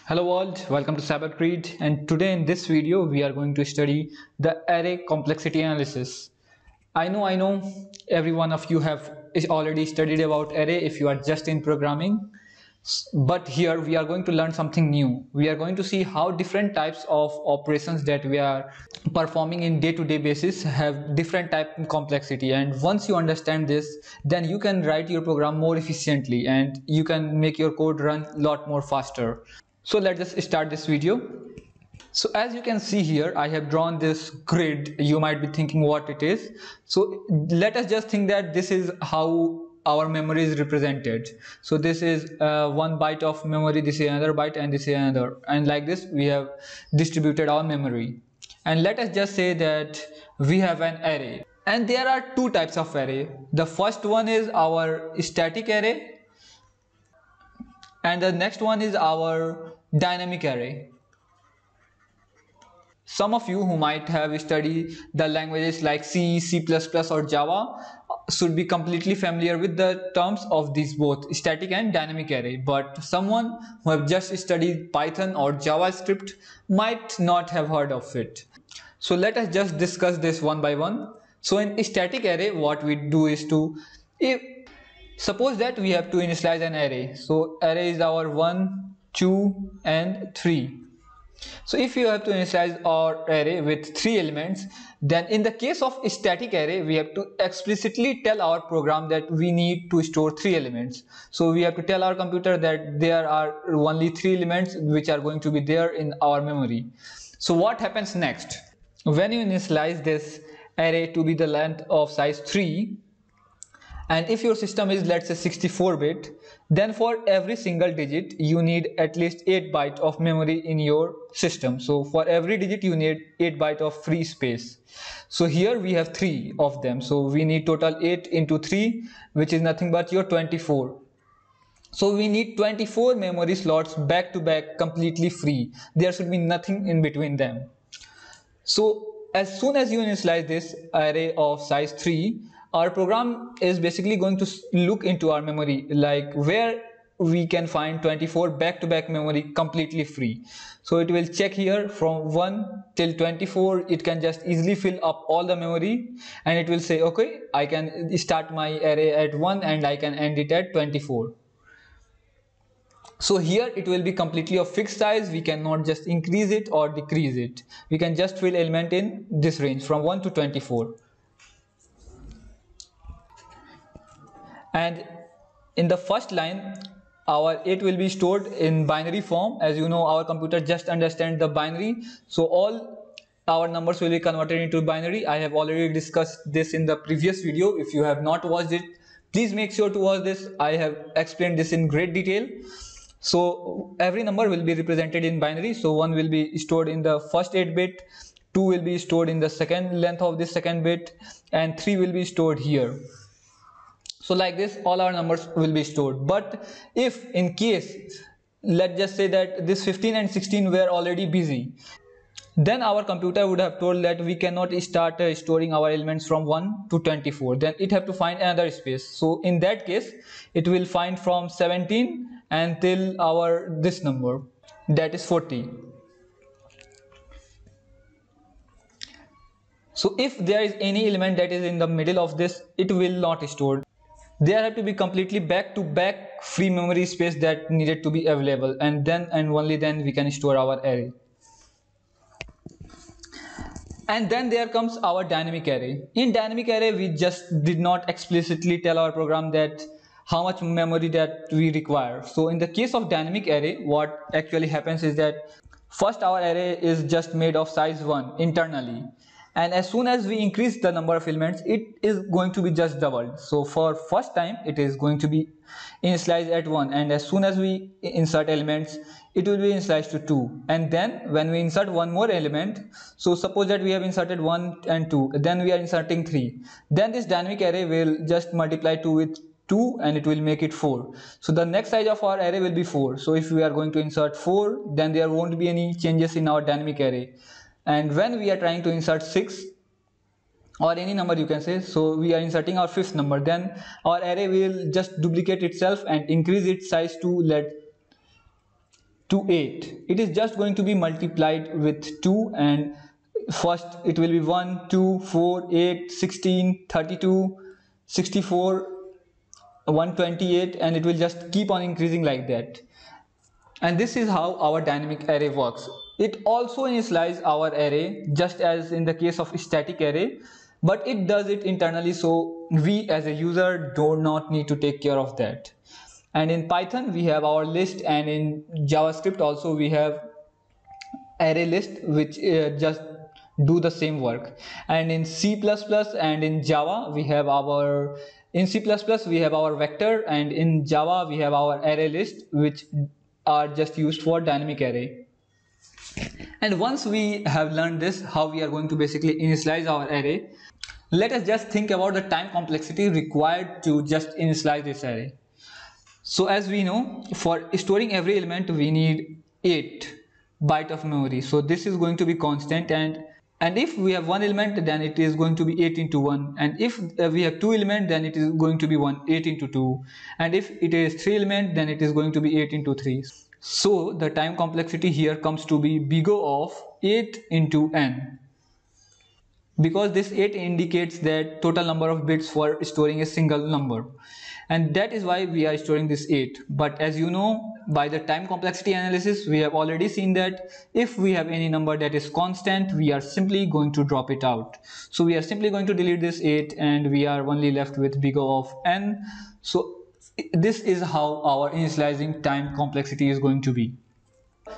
Hello world, welcome to CyberCreed, and today in this video we are going to study the array complexity analysis. I know every one of you have is already studied about array if you are just in programming, but here we are going to learn something new. We are going to see how different types of operations that we are performing in day-to-day basis have different type of complexity, and once you understand this, then you can write your program more efficiently and you can make your code run a lot more faster. So let's just start this video. So as you can see here, I have drawn this grid. You might be thinking what it is. So let us just think that this is how our memory is represented. So this is 1 byte of memory, this is another byte, and this is another, and like this we have distributed our memory. And let us just say that we have an array, and there are two types of array. The first one is our static array, and the next one is our dynamic array. Some of you who might have studied the languages like C, C++ or Java should be completely familiar with the terms of these both static and dynamic array, but someone who have just studied Python or JavaScript might not have heard of it. So let us just discuss this one by one. So in static array, what we do is suppose that we have to initialize an array. So array is our 1, 2 and 3. So if you have to initialize our array with 3 elements, then in the case of static array, we have to explicitly tell our program that we need to store 3 elements. So we have to tell our computer that there are only 3 elements which are going to be there in our memory. So what happens next? When you initialize this array to be the length of size 3, and if your system is, let's say, 64-bit, then for every single digit you need at least 8 bytes of memory in your system. So for every digit you need 8 bytes of free space. So here we have 3 of them, so we need total 8 into 3, which is nothing but your 24. So we need 24 memory slots back to back, completely free. There should be nothing in between them. So as soon as you initialize this array of size 3, our program is basically going to look into our memory, like where we can find 24 back-to-back memory completely free. So it will check here from 1 till 24. It can just easily fill up all the memory, and it will say, okay, I can start my array at 1 and I can end it at 24. So here it will be completely of fixed size. We cannot just increase it or decrease it. We can just fill element in this range from 1 to 24. And in the first line, our 8 will be stored in binary form. As you know, our computer just understands the binary, so all our numbers will be converted into binary. I have already discussed this in the previous video. If you have not watched it, please make sure to watch this. I have explained this in great detail. So every number will be represented in binary. So 1 will be stored in the first 8-bit, 2 will be stored in the second length of this second bit, and 3 will be stored here. So like this, all our numbers will be stored. But if in case, let's just say that this 15 and 16 were already busy, then our computer would have told that we cannot start storing our elements from 1 to 24. Then it have to find another space. So in that case, it will find from 17 until this number, that is 40. So if there is any element that is in the middle of this, it will not store. There have to be completely back-to-back free memory space that needed to be available, and then and only then we can store our array. And then there comes our dynamic array. In dynamic array, we just did not explicitly tell our program that how much memory that we require. So in the case of dynamic array, what actually happens is that first our array is just made of size 1 internally. And as soon as we increase the number of elements, it is going to be just doubled. So for first time, it is going to be initialized at 1, and as soon as we insert elements, it will be initialized to 2. And then when we insert one more element, so suppose that we have inserted 1 and 2, then we are inserting 3. Then this dynamic array will just multiply 2 with 2 and it will make it 4. So the next size of our array will be 4. So if we are going to insert 4, then there won't be any changes in our dynamic array. And when we are trying to insert 6 or any number, you can say, so we are inserting our 5th number, then our array will just duplicate itself and increase its size to 8. it is just going to be multiplied with 2, and first it will be 1, 2, 4, 8, 16, 32, 64, 128, and it will just keep on increasing like that. And this is how our dynamic array works. It also initializes our array just as in the case of static array, but it does it internally, so we as a user do not need to take care of that. And in Python we have our list, and in JavaScript also we have array list, which just do the same work. And in C++ and in Java we have our vector, and in Java we have our array list, which are just used for dynamic array. And once we have learned this, how we are going to basically initialize our array, let us just think about the time complexity required to just initialize this array. So as we know, for storing every element we need 8 byte of memory. So this is going to be constant, and if we have one element, then it is going to be 8 into 1, and if we have two elements, then it is going to be 8 into 2, and if it is 3 elements, then it is going to be 8 into 3. So the time complexity here comes to be big O of 8 into n, because this 8 indicates that total number of bits for storing a single number, and that is why we are storing this 8. But as you know, by the time complexity analysis we have already seen that if we have any number that is constant, we are simply going to drop it out. So we are simply going to delete this 8, and we are only left with big O of n. So this is how our initializing time complexity is going to be.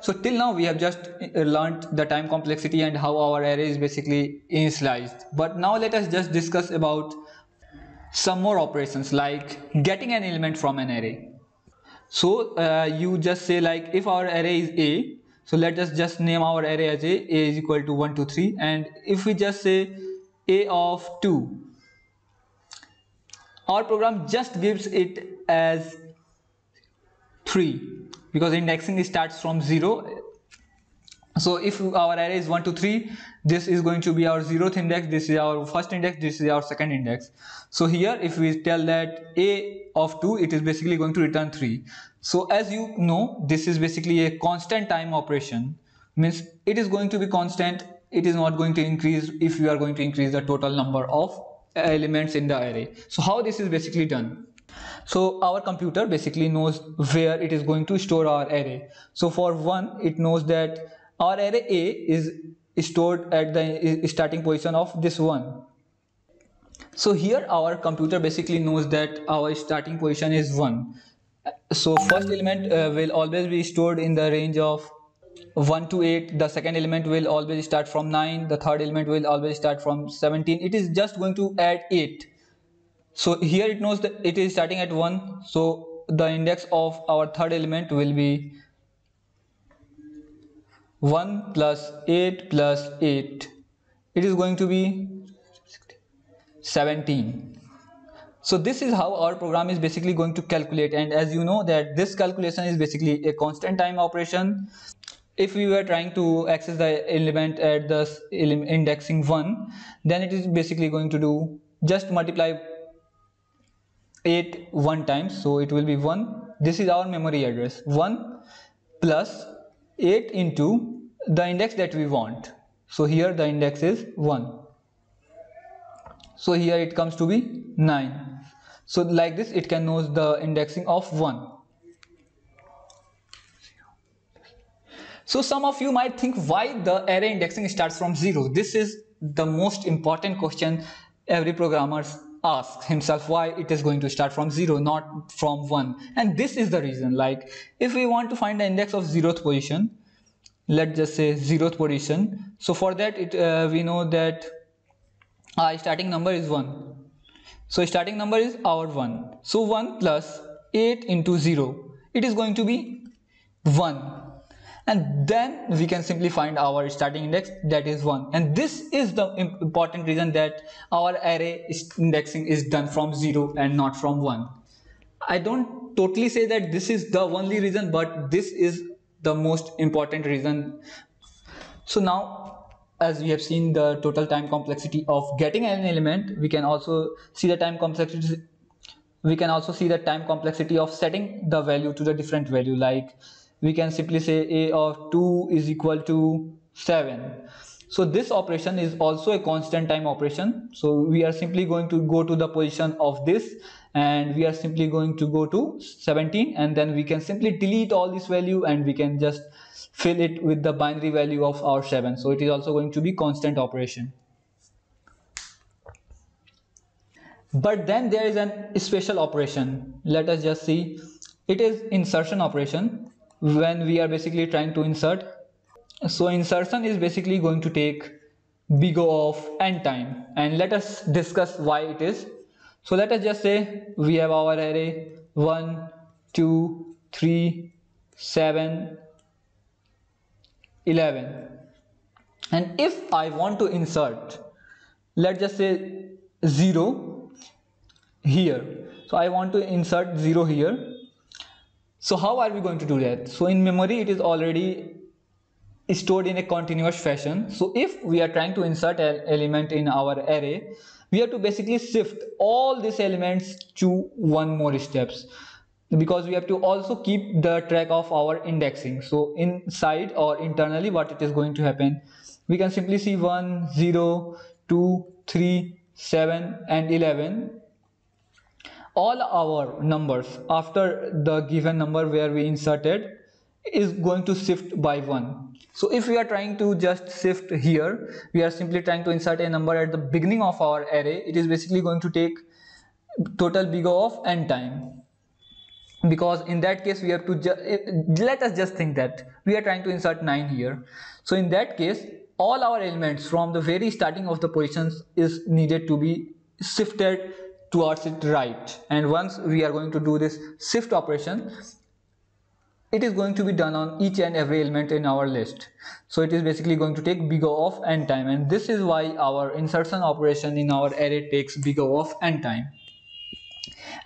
So till now we have just learned the time complexity and how our array is basically initialized. But now let us just discuss about some more operations like getting an element from an array. So you just say, like, if our array is A, so let us just name our array as A is equal to 1, 2, 3, and if we just say A of 2, our program just gives it as 3, because indexing starts from 0. So if our array is 1, 2, 3, this is going to be our 0th index, this is our first index, this is our second index. So here if we tell that A of 2, it is basically going to return 3. So as you know, this is basically a constant time operation, means it is going to be constant, it is not going to increase if you are going to increase the total number of elements in the array. So how this is basically done? So our computer basically knows where it is going to store our array. So for 1, it knows that our array A is stored at the starting position of this 1. So here our computer basically knows that our starting position is 1. So first element will always be stored in the range of 1 to 8, the second element will always start from 9, the third element will always start from 17. It is just going to add 8. So here it knows that it is starting at 1, so the index of our third element will be 1 plus 8 plus 8. It is going to be 17. So this is how our program is basically going to calculate, and as you know that this calculation is basically a constant time operation. If we were trying to access the element at the indexing 1, then it is basically going to do just multiply 8 one time, so it will be 1. This is our memory address, 1 plus 8 into the index that we want. So here the index is 1. So here it comes to be 9. So like this it can know the indexing of 1. So some of you might think, why the array indexing starts from 0? This is the most important question every programmer asks himself, why it is going to start from 0, not from 1. And this is the reason. Like, if we want to find the index of 0th position, let's just say 0th position. So for that we know that our starting number is 1. So starting number is our 1. So 1 plus 8 into 0, it is going to be 1. And then we can simply find our starting index, that is 1. And this is the important reason that our array indexing is done from 0 and not from 1. I don't totally say that this is the only reason, but this is the most important reason. So now, as we have seen the total time complexity of getting an element, we can also see the time complexity. We can also see the time complexity of setting the value to the different value. Like, we can simply say a of 2 is equal to 7. So this operation is also a constant time operation. So we are simply going to go to the position of this, and we are simply going to go to 17, and then we can simply delete all this value and we can just fill it with the binary value of our 7. So it is also going to be constant operation. But then there is a special operation. Let us just see. It is insertion operation, when we are basically trying to insert. So insertion is basically going to take big O of n time, and let us discuss why it is. So let us just say we have our array 1, 2, 3, 7, 11, and if I want to insert, let's just say 0 here. So I want to insert 0 here. So how are we going to do that? So in memory it is already stored in a continuous fashion. So if we are trying to insert an element in our array, we have to basically shift all these elements to one more steps, because we have to also keep the track of our indexing. So inside or internally what it is going to happen, we can simply see 1, 0, 2, 3, 7 and 11. All our numbers after the given number where we inserted is going to shift by 1. So if we are trying to just shift here, we are simply trying to insert a number at the beginning of our array, it is basically going to take total big O of n time, because in that case we have to let us just think that we are trying to insert 9 here. So in that case all our elements from the very starting of the positions is needed to be shifted towards it right, and once we are going to do this shift operation, it is going to be done on each and every element in our list. So it is basically going to take big O of n time, and this is why our insertion operation in our array takes big O of n time.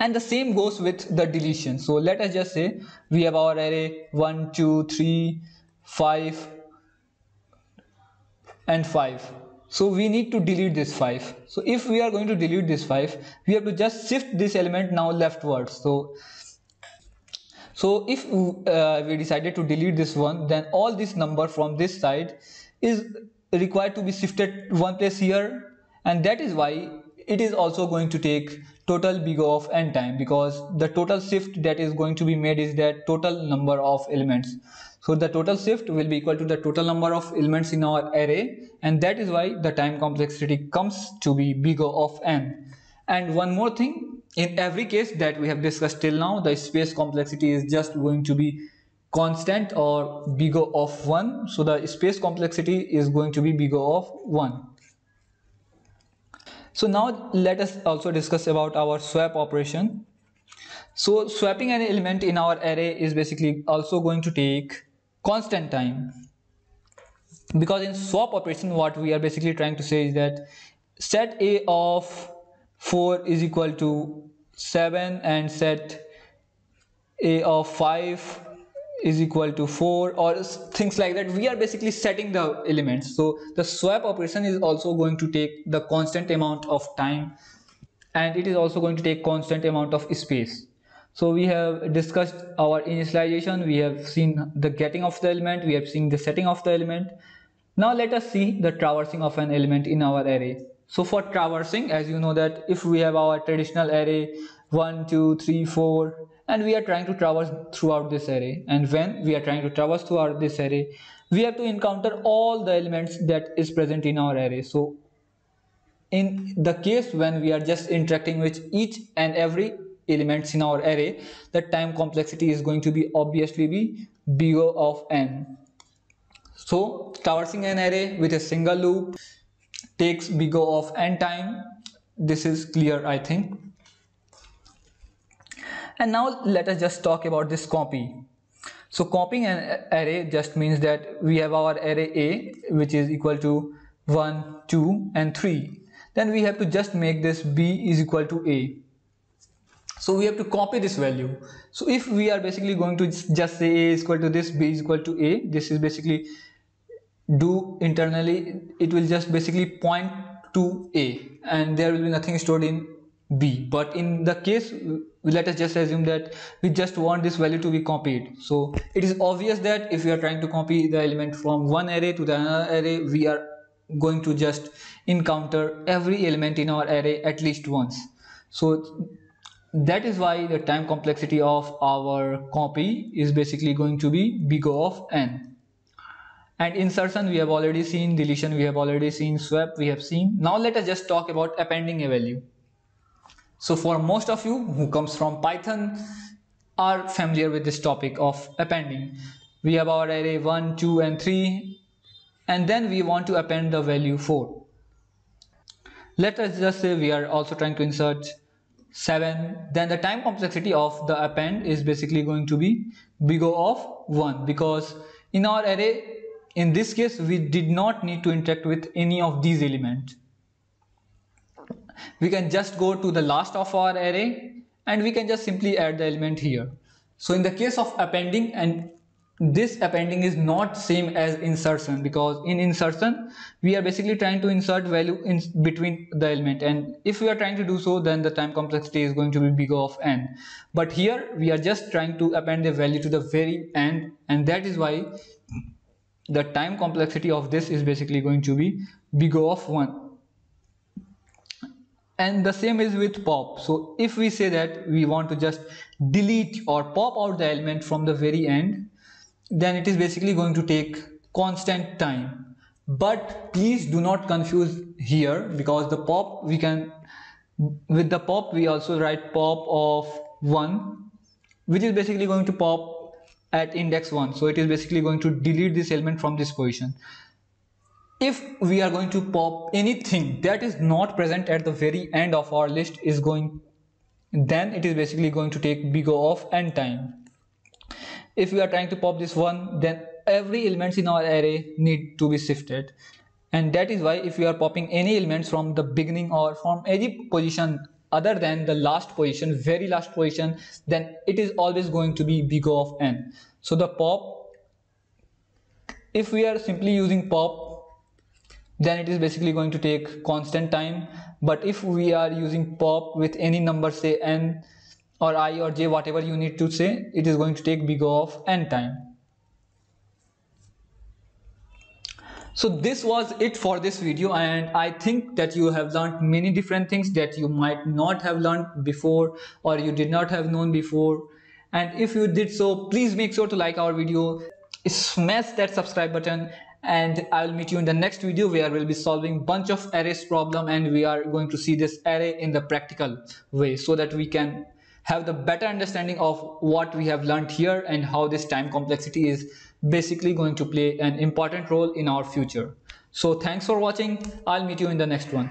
And the same goes with the deletion. So let us just say we have our array 1, 2, 3, 5 and 5. So we need to delete this 5. So if we are going to delete this 5, we have to just shift this element now leftwards. So if we decided to delete this one, then all this number from this side is required to be shifted one place here, and that is why it is also going to take total big O of n time, because the total shift that is going to be made is that total number of elements. So the total shift will be equal to the total number of elements in our array, and that is why the time complexity comes to be big O of n. And one more thing, in every case that we have discussed till now, the space complexity is just going to be constant or big O of 1. So the space complexity is going to be big O of 1. So now let us also discuss about our swap operation. So swapping an element in our array is basically also going to take constant time, because in swap operation what we are basically trying to say is that set A of 4 is equal to 7 and set A of 5 is equal to 4, or things like that. We are basically setting the elements. So the swap operation is also going to take the constant amount of time, and it is also going to take constant amount of space. So we have discussed our initialization, we have seen the getting of the element, we have seen the setting of the element. Now let us see the traversing of an element in our array. So for traversing, as you know that if we have our traditional array 1, 2, 3, 4, and we are trying to traverse throughout this array, and when we are trying to traverse throughout this array, we have to encounter all the elements that is present in our array. So in the case when we are just interacting with each and every elements in our array, the time complexity is going to be obviously be big O of n. So traversing an array with a single loop takes big O of n time. This is clear, I think. And now let us just talk about this copy. So copying an array just means that we have our array A, which is equal to 1, 2 and 3. Then we have to just make this B is equal to A. So we have to copy this value. So if we are basically going to just say A is equal to this, B is equal to A, this is basically do internally, it will just basically point to A, and there will be nothing stored in B. But in the case, let us just assume that we just want this value to be copied. So it is obvious that if we are trying to copy the element from one array to the another array, we are going to just encounter every element in our array at least once. So that is why the time complexity of our copy is basically going to be big O of n. And insertion we have already seen, deletion we have already seen, swap we have seen. Now let us just talk about appending a value. So for most of you who comes from Python are familiar with this topic of appending. We have our array 1, 2 and 3, and then we want to append the value 4. Let us just say we are also trying to insert 7. Then the time complexity of the append is basically going to be big O of 1, because in our array, in this case, we did not need to interact with any of these elements. We can just go to the last of our array and we can just simply add the element here. So in the case of appending, and this appending is not same as insertion, because in insertion we are basically trying to insert value in between the element, and if we are trying to do so, then the time complexity is going to be big O of n. But here we are just trying to append the value to the very end, and that is why the time complexity of this is basically going to be big O of 1. And the same is with pop. So if we say that we want to just delete or pop out the element from the very end, then it is basically going to take constant time. But please do not confuse here, because the pop we can, with the pop we also write pop of 1, which is basically going to pop at index 1. So it is basically going to delete this element from this position. If we are going to pop anything that is not present at the very end of our list then it is basically going to take big O of n time. If we are trying to pop this 1, then every elements in our array need to be shifted. And that is why if we are popping any elements from the beginning or from any position other than the last position, very last position, then it is always going to be big O of n. So the pop, if we are simply using pop, then it is basically going to take constant time. But if we are using pop with any number, say n or I or j, whatever you need to say, it is going to take big O of n time. So this was it for this video, and I think that you have learned many different things that you might not have learned before or you did not have known before. And if you did so, please make sure to like our video, smash that subscribe button, and I will meet you in the next video where we'll be solving bunch of arrays problem, and we are going to see this array in the practical way so that we can have the better understanding of what we have learned here and how this time complexity is basically going to play an important role in our future. So thanks for watching. I'll meet you in the next one.